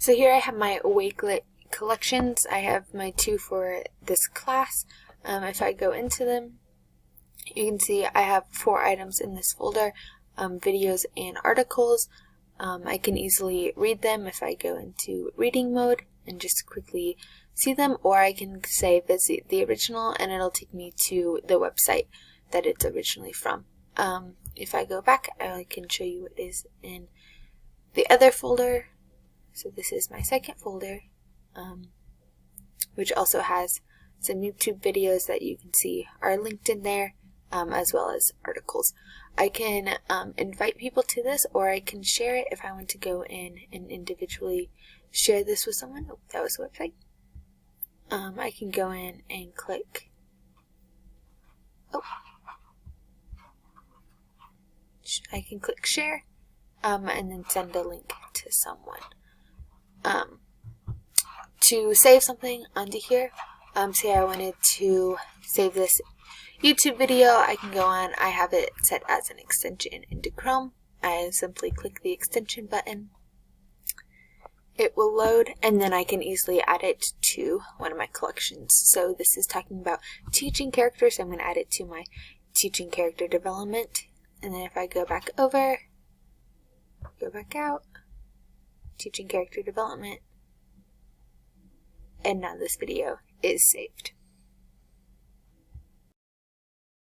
So here I have my wakelet collections. I have my 2 for this class. If I go into them, you can see I have 4 items in this folder, videos and articles. I can easily read them if I go into reading mode and just quickly see them, or I can say visit the original and it'll take me to the website that it's originally from. If I go back, I can show you what is in the other folder. So this is my second folder, which also has some YouTube videos that you can see are linked in there, as well as articles. I can invite people to this, or I can share it if I want to go in and individually share this with someone. Oh, that was the website. I can go in and click, I can click share, and then send a link to someone. To save something onto here, say I wanted to save this YouTube video, I can go on, I have it set as an extension into Chrome. I simply click the extension button, it will load, and then I can easily add it to one of my collections. So this is talking about teaching characters, so I'm going to add it to my teaching character development. And then if I go back over, go back out, teaching character development, and now this video is saved.